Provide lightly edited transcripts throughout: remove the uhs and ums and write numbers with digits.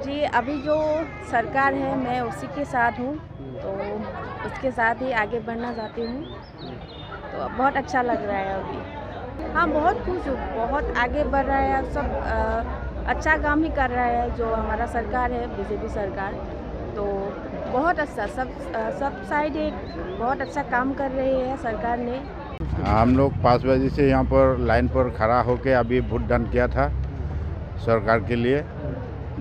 जी, अभी जो सरकार है मैं उसी के साथ हूँ, तो उसके साथ ही आगे बढ़ना चाहती हूँ। तो बहुत अच्छा लग रहा है अभी। हाँ, बहुत खुश हूँ, बहुत आगे बढ़ रहा है, सब अच्छा काम ही कर रहा है जो हमारा सरकार है, बीजेपी सरकार। तो बहुत अच्छा, सब साइड एक बहुत अच्छा काम कर रही है सरकार ने। हम लोग 5 बजे से यहाँ पर लाइन पर खड़ा होकर अभी वोट दान किया था सरकार के लिए।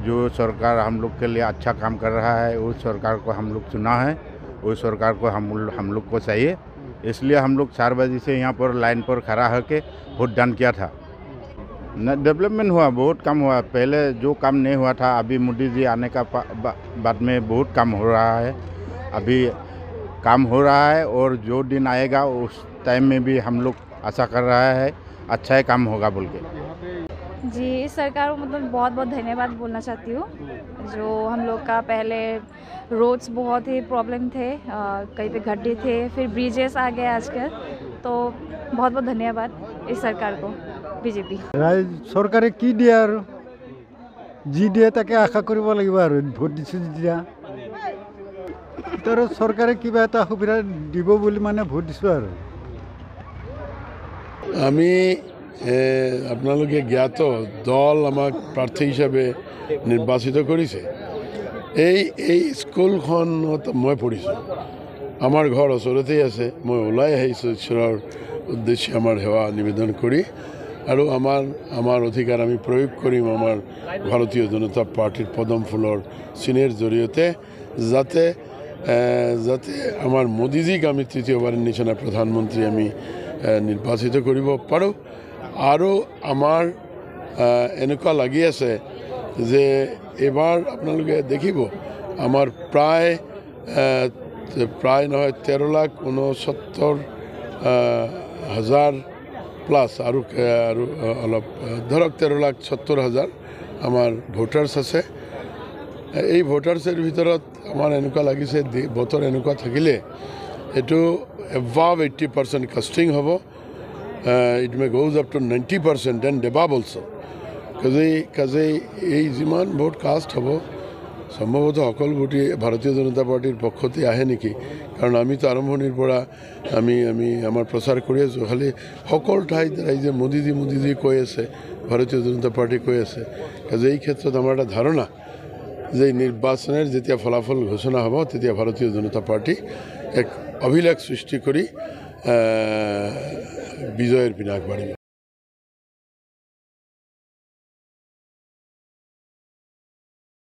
जो सरकार हम लोग के लिए अच्छा काम कर रहा है, उस सरकार को हम लोग चुना है, उस सरकार को हम लोग को चाहिए। इसलिए हम लोग 4 बजे से यहाँ पर लाइन पर खड़ा होकर वोट दान किया था। न डेवलपमेंट हुआ, बहुत कम हुआ। पहले जो काम नहीं हुआ था, अभी मोदी जी आने का बाद में बहुत काम हो रहा है। अभी काम हो रहा है और जो दिन आएगा उस टाइम में भी हम लोग आशा कर रहा है अच्छा ही काम होगा बोल के। जी, इस सरकार को मतलब बहुत बहुत धन्यवाद बोलना चाहती हूँ। जो हम लोग का पहले रोड्स बहुत ही प्रॉब्लम थे, कहीं पे गड्ढे थे, फिर ब्रिजेस आ गए आजकल। तो बहुत बहुत धन्यवाद इस सरकार को, बीजेपी। सरकारे की दिए आरो जी दिए ताके आशा करिब লাগিব आरो भोट दिछु যেতিয়া तर सरकारे किबा এটা সুবিধা দিব বুলি মানে ভোট দিছো आरो আমি আপোনালোকে জ্ঞাত দল আমাক প্ৰাৰ্থী হিচাপে নিৰ্বাচিত কৰিছে। এই স্কুলখনত মই পঢ়িছোঁ, আমাৰ ঘৰ ওচৰতেই আছে। মই ওলাই আহিছোঁ ঈশ্বৰৰ উদ্দেশ্যে আমাৰ সেৱা নিবেদন কৰি, আৰু আমাৰ অধিকাৰ আমি প্ৰয়োগ কৰিম আমাৰ ভাৰতীয় জনতা পাৰ্টিৰ পদম ফুলৰ চিনৰ জৰিয়তে, যাতে আমাৰ মোদীজীক আমি তৃতীয়বাৰৰ নিচিনা প্ৰধানমন্ত্ৰী আমি নিৰ্বাচিত কৰিব পাৰোঁ। আৰু আমাৰ এনেকুৱা লাগি আছে যে এইবাৰ আপোনালোকে দেখিব আমাৰ প্ৰায় নহয় 13,69,000 প্লাছ আৰু অলপ ধৰক 13,70,000 আমাৰ ভোটাৰ্ছ আছে। এই ভোটাৰ্ছৰ ভিতৰত আমাৰ এনেকুৱা লাগিছে বতৰ এনেকুৱা থাকিলে এইটো above 80% কাষ্টিং হ'ব। It may goes up to 90% and above also. কাজেই এই যিমান ভোট কাষ্ট হ'ব সম্ভৱতঃ সকল ভোটে ভাৰতীয় জনতা পাৰ্টিৰ পক্ষতে আহে নেকি, কাৰণ আমিতো আৰম্ভণিৰ পৰা আমি আমাৰ প্ৰচাৰ কৰি আছোঁ। খালি সকলো ঠাইত ৰাইজে মোদীজী কৈ আছে, ভাৰতীয় জনতা পাৰ্টি কৈ আছে। কাজে এই ক্ষেত্ৰত আমাৰ এটা ধাৰণা যে নিৰ্বাচনৰ যেতিয়া ফলাফল ঘোষণা হ'ব তেতিয়া ভাৰতীয় জনতা পাৰ্টি এক অভিলেখ সৃষ্টি কৰি বিজয়েৰ পিনে আগবাড়িব।